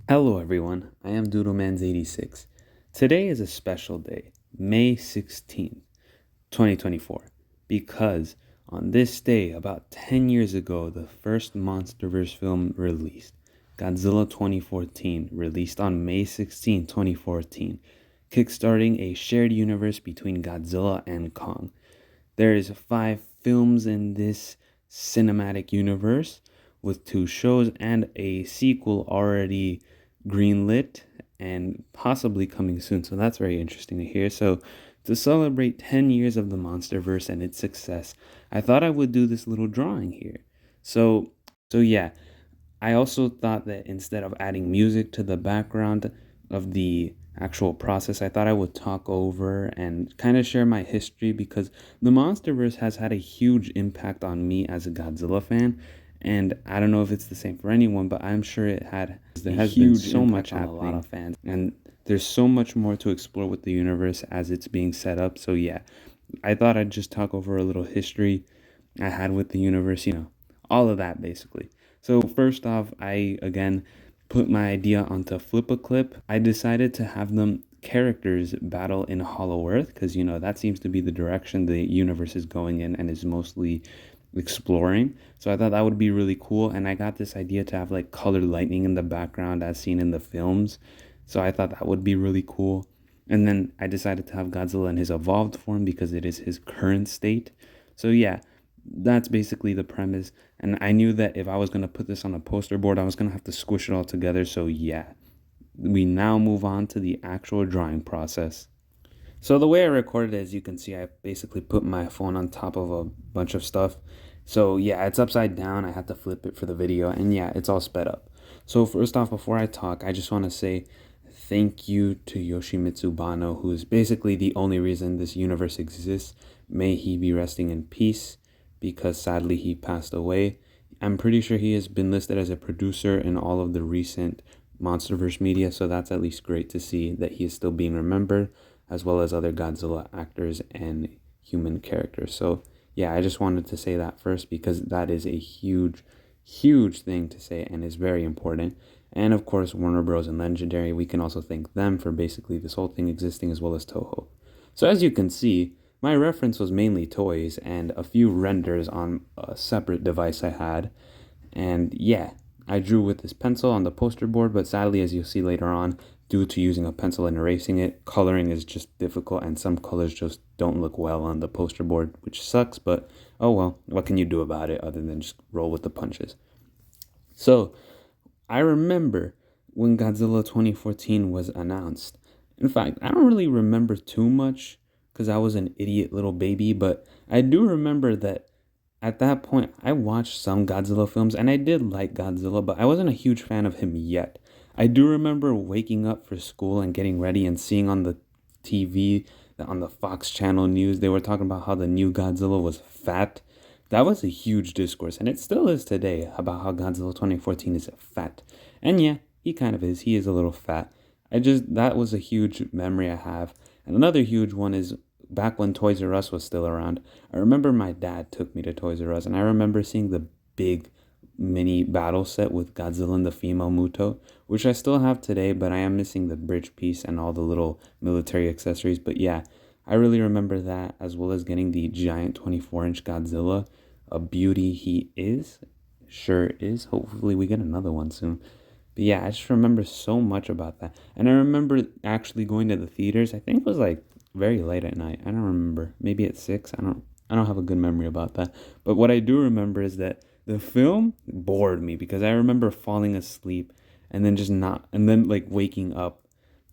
Hello everyone, I am DOODLEMANZ86. Today is a special day, May 16th, 2024, because on this day, about 10 years ago, the first Monsterverse film released, Godzilla 2014, released on May 16th, 2014, kickstarting a shared universe between Godzilla and Kong. There is 5 films in this cinematic universe with 2 shows and a sequel already greenlit and possibly coming soon. So that's very interesting to hear. So to celebrate 10 years of the Monsterverse and its success, I thought I would do this little drawing here. So yeah, I also thought that instead of adding music to the background of the actual process, I thought I would talk over and kind of share my history because the Monsterverse has had a huge impact on me as a Godzilla fan. And I don't know if it's the same for anyone, but I'm sure it had. There has been so much happening, a lot of fans, and there's so much more to explore with the universe as it's being set up. So yeah, I thought I'd just talk over a little history I had with the universe, all of that basically. So first off, I again put my idea onto Flip a Clip. I decided to have them characters battle in Hollow Earth because that seems to be the direction the universe is going in and is mostly exploring. So I thought that would be really cool, and I got this idea to have like colored lightning in the background as seen in the films. So I thought that would be really cool. And then I decided to have Godzilla in his evolved form because it is his current state. So yeah, that's basically the premise. And I knew that if I was going to put this on a poster board, I was going to have to squish it all together. So yeah, we now move on to the actual drawing process. So the way I recorded it, as you can see, I basically put my phone on top of a bunch of stuff. So yeah, it's upside down. I had to flip it for the video, and yeah, it's all sped up. So first off, before I talk, I just want to say thank you to Yoshimitsu Banno, who is basically the only reason this universe exists. May he be resting in peace, because sadly he passed away. I'm pretty sure he has been listed as a producer in all of the recent Monsterverse media, so that's at least great to see that he is still being remembered, as well as other Godzilla actors and human characters. So yeah, I just wanted to say that first because that is a huge, huge thing to say and is very important. And of course, Warner Bros. And Legendary, we can also thank them for basically this whole thing existing, as well as Toho. So as you can see, my reference was mainly toys and a few renders on a separate device I had. And yeah, I drew with this pencil on the poster board, but sadly, as you'll see later on, due to using a pencil and erasing it, coloring is just difficult and some colors just don't look well on the poster board, which sucks, but oh well, what can you do about it other than just roll with the punches? So, I remember when Godzilla 2014 was announced. In fact, I don't really remember too much because I was an idiot little baby, but I do remember that at that point I watched some Godzilla films and I did like Godzilla, but I wasn't a huge fan of him yet. I do remember waking up for school and getting ready and seeing on the TV, on the Fox Channel news, they were talking about how the new Godzilla was fat. That was a huge discourse, and it still is today about how Godzilla 2014 is fat. And yeah, he kind of is. He is a little fat. That was a huge memory I have. And another huge one is back when Toys R Us was still around. I remember my dad took me to Toys R Us, and I remember seeing the big mini battle set with Godzilla and the female Muto, which I still have today, but I am missing the bridge piece and all the little military accessories. But yeah, I really remember that, as well as getting the giant 24-inch Godzilla. A beauty he is. Sure is. Hopefully we get another one soon. But yeah, I just remember so much about that. And I remember actually going to the theaters. I think it was like very late at night. I don't remember. Maybe at 6. I don't have a good memory about that. But what I do remember is that the film bored me because I remember falling asleep and then just not, and then like waking up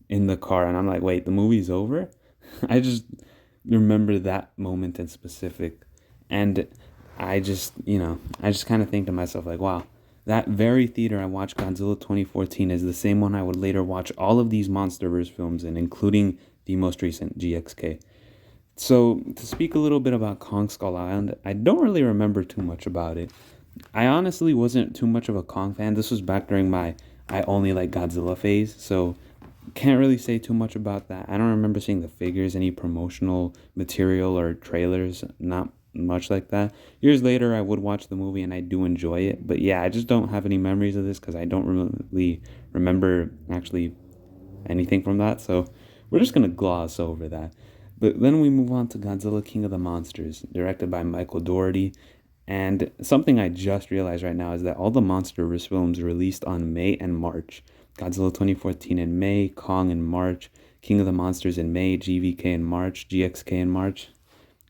in the car and I'm like, wait, the movie's over? I just remember that moment in specific. And I just kind of think to myself, like, wow, that very theater I watched Godzilla 2014 is the same one I would later watch all of these Monsterverse films in, including the most recent GXK. So, to speak a little bit about Kong Skull Island, I don't really remember too much about it. I honestly wasn't too much of a Kong fan. This was back during my I only like Godzilla phase, so can't really say too much about that. I don't remember seeing the figures, any promotional material or trailers, not much like that. Years later, I would watch the movie and I do enjoy it, but yeah, I just don't have any memories of this because I don't really remember actually anything from that. So we're just gonna gloss over that. But then we move on to Godzilla King of the Monsters, directed by Michael Dougherty. And something I just realized right now is that all the Monsterverse films released on May and March. Godzilla 2014 in May, Kong in March, King of the Monsters in May, GVK in March, GXK in March.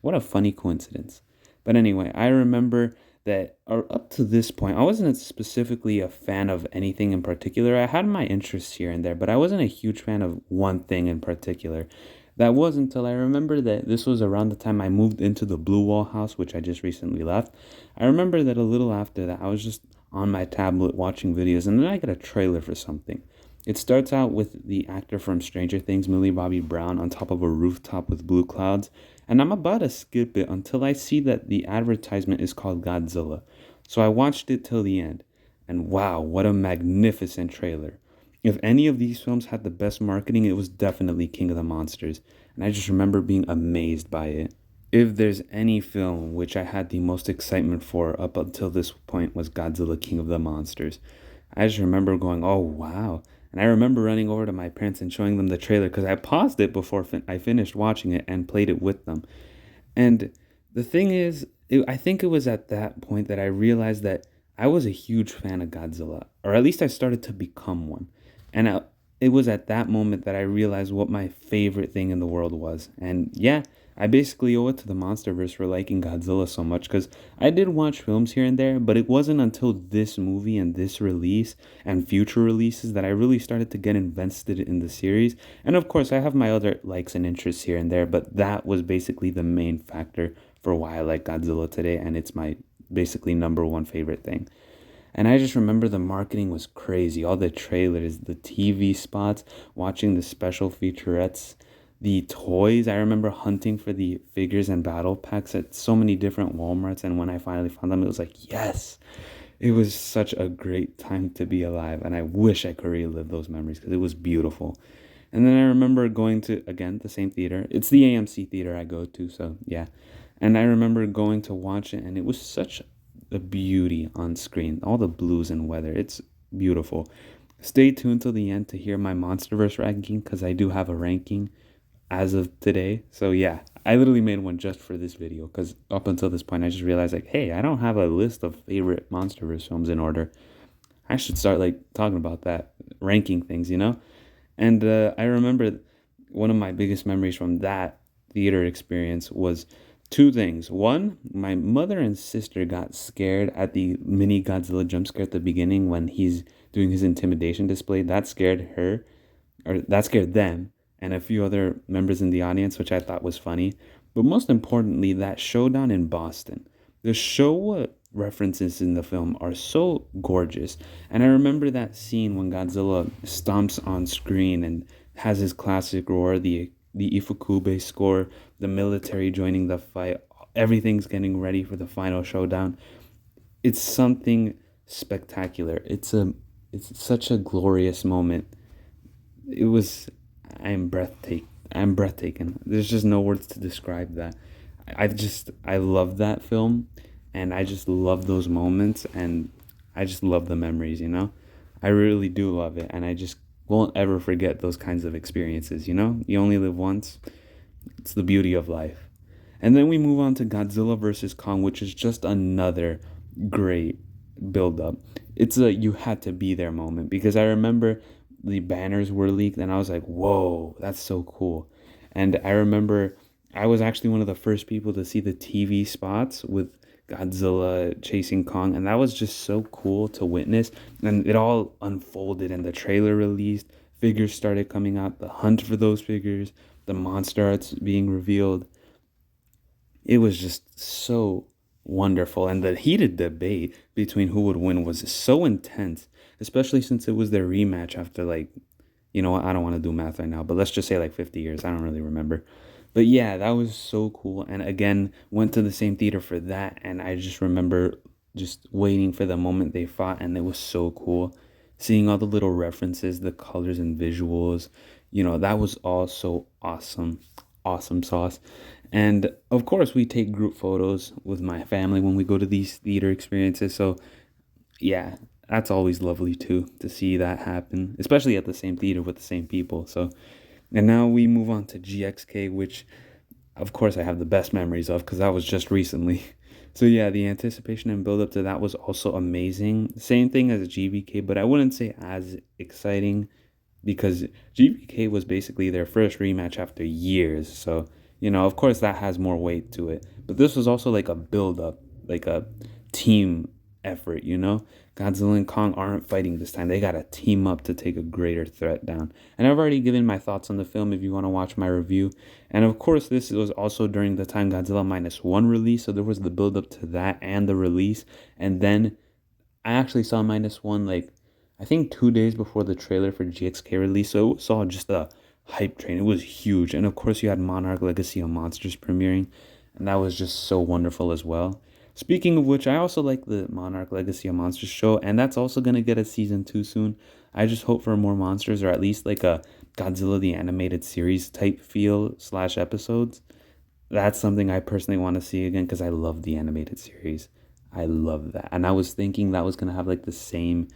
What a funny coincidence. But anyway, I remember that up to this point, I wasn't specifically a fan of anything in particular. I had my interests here and there, but I wasn't a huge fan of one thing in particular. That was until I remember that this was around the time I moved into the Blue Wall house, which I just recently left. I remember that a little after that, I was just on my tablet watching videos, and then I got a trailer for something. It starts out with the actor from Stranger Things, Millie Bobby Brown, on top of a rooftop with blue clouds, and I'm about to skip it until I see that the advertisement is called Godzilla. So I watched it till the end, and wow, what a magnificent trailer. If any of these films had the best marketing, it was definitely King of the Monsters, and I just remember being amazed by it. If there's any film which I had the most excitement for up until this point was Godzilla King of the Monsters. I just remember going, oh wow. And I remember running over to my parents and showing them the trailer because I paused it before I finished watching it and played it with them. And the thing is, I think it was at that point that I realized that I was a huge fan of Godzilla, or at least I started to become one. And it was at that moment that I realized what my favorite thing in the world was. And yeah, I basically owe it to the Monsterverse for liking Godzilla so much because I did watch films here and there, but it wasn't until this movie and this release and future releases that I really started to get invested in the series. And of course, I have my other likes and interests here and there, but that was basically the main factor for why I like Godzilla today, and it's my basically number one favorite thing. And I just remember the marketing was crazy. All the trailers, the TV spots, watching the special featurettes, the toys. I remember hunting for the figures and battle packs at so many different Walmarts. And when I finally found them, it was like, yes, it was such a great time to be alive. And I wish I could relive those memories because it was beautiful. And then I remember going to, again, the same theater. It's the AMC theater I go to. So yeah. And I remember going to watch it, and it was such the beauty on screen, all the blues and weather. It's beautiful. Stay tuned till the end to hear my Monsterverse ranking because I do have a ranking as of today. So yeah, I literally made one just for this video because up until this point, I just realized like, hey, I don't have a list of favorite Monsterverse films in order. I should start like talking about that, ranking things, you know? And I remember one of my biggest memories from that theater experience was two things. One, my mother and sister got scared at the mini Godzilla jump scare at the beginning when he's doing his intimidation display. That scared her, or that scared them, and a few other members in the audience, which I thought was funny. But most importantly, that showdown in Boston. The show references in the film are so gorgeous. And I remember that scene when Godzilla stomps on screen and has his classic roar, the Ifukube score, the military joining the fight, everything's getting ready for the final showdown. It's something spectacular. It's such a glorious moment. It was I'm breathtaking. I'm breathtaking. There's just no words to describe that. I love that film, and I just love those moments, and I just love the memories, you know? I really do love it, and I just won't ever forget those kinds of experiences, you know? You only live once. It's the beauty of life. And then we move on to Godzilla versus Kong, which is just another great build up. It's a you had to be there moment because I remember the banners were leaked and I was like, whoa, that's so cool. And I remember I was actually one of the first people to see the TV spots with Godzilla chasing Kong, and that was just so cool to witness. And it all unfolded, and the trailer released, figures started coming out, the hunt for those figures, the monster arts being revealed. It was just so wonderful, and the heated debate between who would win was so intense, especially since it was their rematch after like, you know what, I don't want to do math right now, but let's just say like 50 years. I don't really remember. But yeah, that was so cool. And again, went to the same theater for that. And I just remember just waiting for the moment they fought. And it was so cool. Seeing all the little references, the colors and visuals. You know, that was all so awesome. Awesome sauce. And of course, we take group photos with my family when we go to these theater experiences. So yeah, that's always lovely too, to see that happen, especially at the same theater with the same people. So, and now we move on to GXK, which of course I have the best memories of because that was just recently. So yeah, the anticipation and build up to that was also amazing. Same thing as GBK, but I wouldn't say as exciting because GBK was basically their first rematch after years. So, of course that has more weight to it. But this was also like a build up, like a team effort, Godzilla and Kong aren't fighting this time. They got to team up to take a greater threat down. And I've already given my thoughts on the film if you want to watch my review. And of course, this was also during the time Godzilla -1 release. So there was the build up to that and the release. And then I actually saw -1 like I think 2 days before the trailer for GXK release. So it saw just a hype train. It was huge. And of course you had Monarch Legacy of Monsters premiering. And that was just so wonderful as well. Speaking of which, I also like the Monarch Legacy of Monsters show. And that's also going to get a season 2 soon. I just hope for more monsters, or at least like a Godzilla the Animated Series type feel / episodes. That's something I personally want to see again because I love the animated series. I love that. And I was thinking that was going to have like the same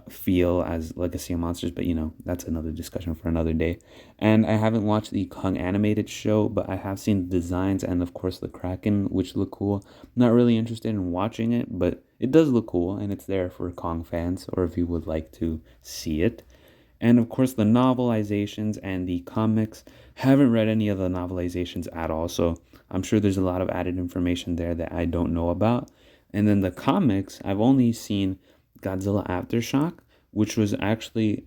feel as Legacy of Monsters, but that's another discussion for another day. And I haven't watched the Kong animated show, but I have seen the designs and of course the Kraken, which look cool. Not really interested in watching it, but it does look cool and it's there for Kong fans or if you would like to see it. And of course the novelizations and the comics. Haven't read any of the novelizations at all, so I'm sure there's a lot of added information there that I don't know about. And then the comics, I've only seen Godzilla Aftershock, which was actually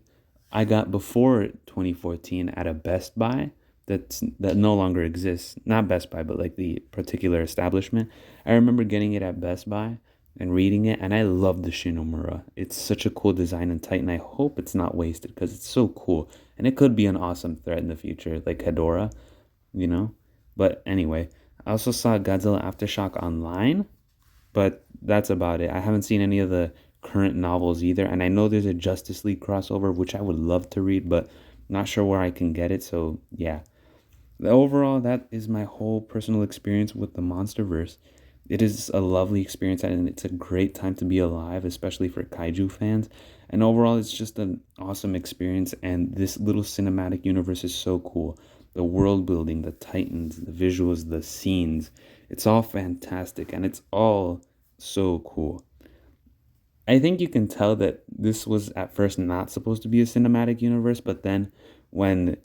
I got before 2014 at a Best Buy that no longer exists. Not Best Buy, but like the particular establishment. I remember getting it at Best Buy and reading it, and I love the Shinomura. It's such a cool design and Titan. I hope it's not wasted because it's so cool, and it could be an awesome threat in the future, like Hedorah, But anyway, I also saw Godzilla Aftershock online, but that's about it. I haven't seen any of the current novels either, and I know there's a Justice League crossover which I would love to read, but not sure where I can get it. So yeah, overall, that is my whole personal experience with the Monsterverse. It is a lovely experience and it's a great time to be alive, especially for kaiju fans. And overall, it's just an awesome experience. And this little cinematic universe is so cool. The world building, the titans, the visuals, the scenes, it's all fantastic and it's all so cool. I think you can tell that this was at first not supposed to be a cinematic universe, but then when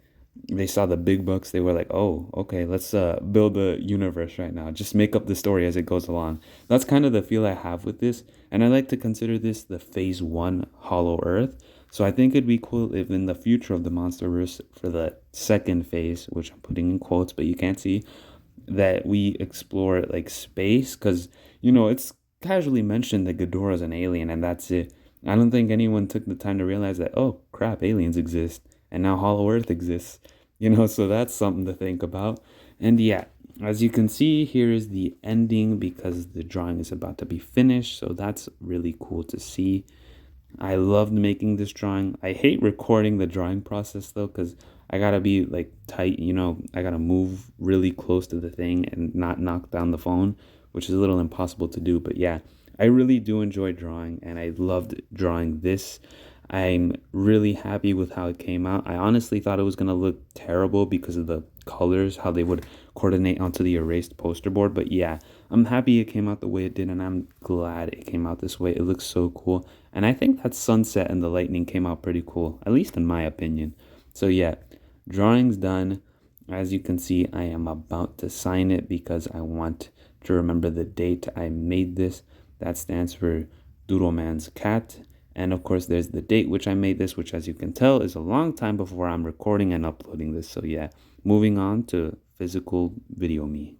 they saw the big bucks, they were like, oh, okay, let's build a universe right now. Just make up the story as it goes along. That's kind of the feel I have with this. And I like to consider this the phase 1 Hollow Earth. So I think it'd be cool if in the future of the Monsterverse for the second phase, which I'm putting in quotes, but you can't see, that we explore like space. Because, it's casually mentioned that Ghidorah's an alien and that's it. I don't think anyone took the time to realize that, oh crap, aliens exist. And now Hollow Earth exists, so that's something to think about. And yeah, as you can see, here is the ending because the drawing is about to be finished. So that's really cool to see. I loved making this drawing. I hate recording the drawing process though, because I gotta be like tight, I gotta move really close to the thing and not knock down the phone, which is a little impossible to do. But yeah, I really do enjoy drawing and I loved drawing this. I'm really happy with how it came out. I honestly thought it was going to look terrible because of the colors, how they would coordinate onto the erased poster board. But yeah, I'm happy it came out the way it did, and I'm glad it came out this way. It looks so cool. And I think that sunset and the lightning came out pretty cool, at least in my opinion. So yeah, drawing's done. As you can see, I am about to sign it because I want to remember the date I made this. That stands for DOODLEMANZ cat. And of course, there's the date which I made this, which as you can tell is a long time before I'm recording and uploading this. So yeah, moving on to physical video me.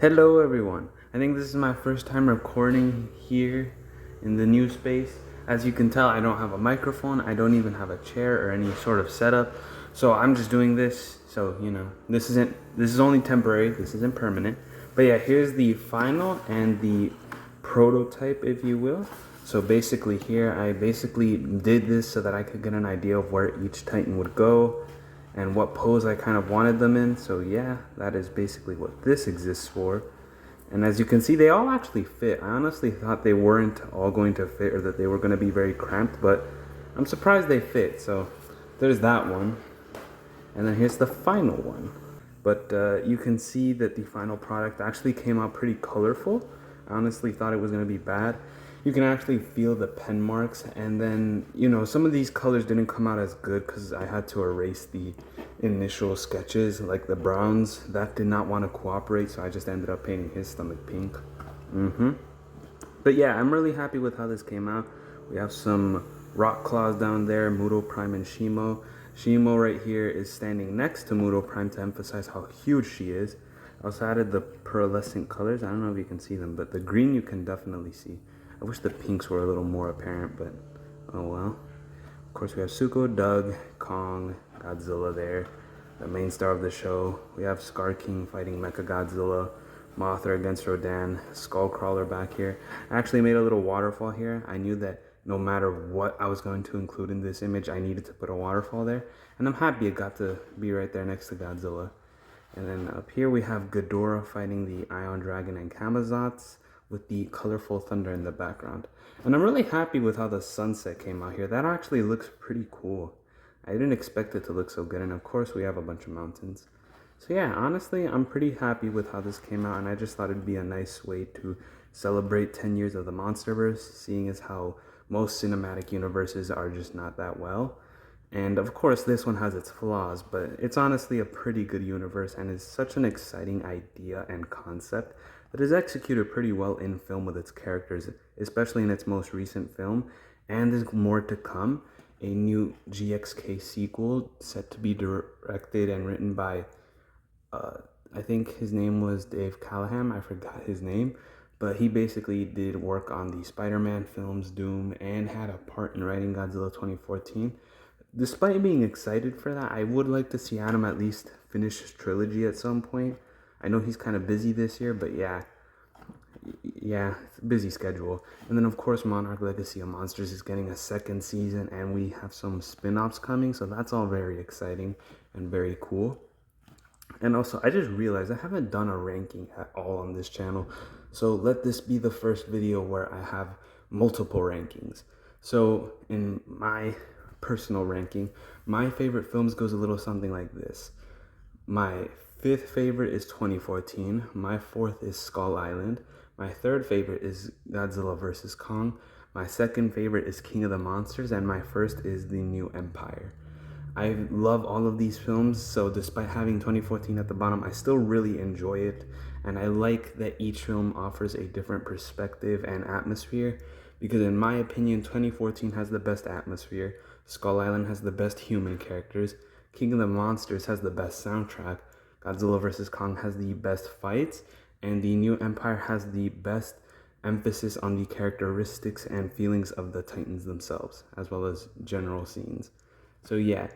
Hello everyone. I think this is my first time recording here in the new space. As you can tell, I don't have a microphone. I don't even have a chair or any sort of setup. So I'm just doing this. So, this is only temporary. This isn't permanent. But yeah, here's the final and the prototype, if you will. So basically here, I basically did this so that I could get an idea of where each Titan would go and what pose I kind of wanted them in. So yeah, that is basically what this exists for. And as you can see, they all actually fit. I honestly thought they weren't all going to fit or that they were going to be very cramped, but I'm surprised they fit. So there's that one. And then here's the final one. But you can see that the final product actually came out pretty colorful. I honestly thought it was going to be bad. You can actually feel the pen marks, and then, you know, some of these colors didn't come out as good because I had to erase the initial sketches, like the browns. That did not want to cooperate, so I just ended up painting his stomach pink. But yeah, I'm really happy with how this came out. We have some rock claws down there, Muto Prime and Shimo. Shimo right here is standing next to Muto Prime to emphasize how huge she is. I also added the pearlescent colors. I don't know if you can see them, but the green you can definitely see. I wish the pinks were a little more apparent, but oh well. Of course, we have Zuko, Doug, Kong, Godzilla there, the main star of the show. We have Scar King fighting Mechagodzilla, Mothra against Rodan, Skullcrawler back here. I actually made a little waterfall here. I knew that no matter what I was going to include in this image, I needed to put a waterfall there. And I'm happy it got to be right there next to Godzilla. And then up here we have Ghidorah fighting the Ion Dragon and Camazotz with the colorful thunder in the background. And I'm really happy with how the sunset came out here. That actually looks pretty cool. I didn't expect it to look so good. And of course we have a bunch of mountains. So yeah, honestly, I'm pretty happy with how this came out. And I just thought it'd be a nice way to celebrate 10 years of the Monsterverse, seeing as how most cinematic universes are just not that well. And of course, this one has its flaws, but it's honestly a pretty good universe and is such an exciting idea and concept that is executed pretty well in film with its characters, especially in its most recent film. And there's more to come. A new GXK sequel set to be directed and written by, I think his name was Dave Callahan. I forgot his name. But he basically did work on the Spider-Man films, Doom, and had a part in writing Godzilla 2014. Despite being excited for that, I would like to see Adam at least finish his trilogy at some point. I know he's kind of busy this year, but yeah, busy schedule. And then of course Monarch Legacy of Monsters is getting a second season, and we have some spin-offs coming, so that's all very exciting and very cool. And also, I just realized I haven't done a ranking at all on this channel. So let this be the first video where I have multiple rankings. So in my personal ranking, my favorite films goes a little something like this. My fifth favorite is 2014. My fourth is Skull Island. My third favorite is Godzilla vs. Kong. My second favorite is King of the Monsters. And my first is The New Empire. I love all of these films, so despite having 2014 at the bottom, I still really enjoy it. And I like that each film offers a different perspective and atmosphere, because in my opinion, 2014 has the best atmosphere, Skull Island has the best human characters, King of the Monsters has the best soundtrack, Godzilla vs. Kong has the best fights, and The New Empire has the best emphasis on the characteristics and feelings of the Titans themselves, as well as general scenes. So yeah,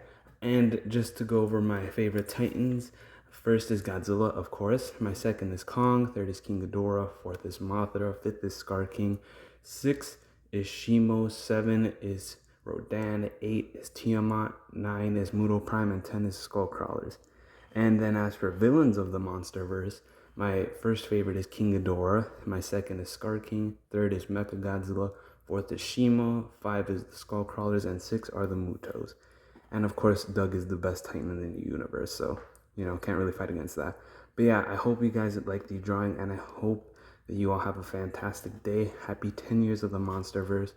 and just to go over my favorite Titans, first is Godzilla, of course. My second is Kong. Third is King Ghidorah. Fourth is Mothra. Fifth is Scar King. Sixth is Shimo. 7 is Rodan. 8 is Tiamat. 9 is Muto Prime. And 10 is Skullcrawlers. And then as for villains of the Monsterverse, my first favorite is King Ghidorah. My second is Scar King. Third is Mechagodzilla. Fourth is Shimo. 5 is the Skullcrawlers. And 6 are the Mutos. And of course, Doug is the best Titan in the universe, so, you know, can't really fight against that. But yeah, I hope you guys like the drawing, and I hope that you all have a fantastic day. Happy 10 years of the Monsterverse.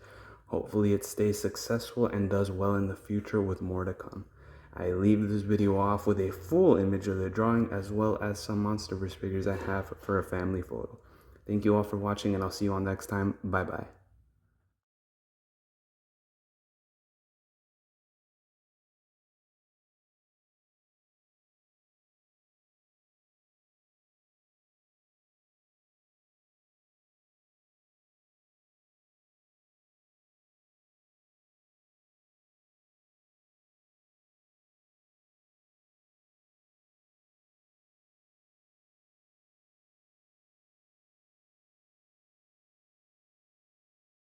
Hopefully it stays successful and does well in the future with more to come. I leave this video off with a full image of the drawing, as well as some Monsterverse figures I have for a family photo. Thank you all for watching, and I'll see you all next time. Bye-bye.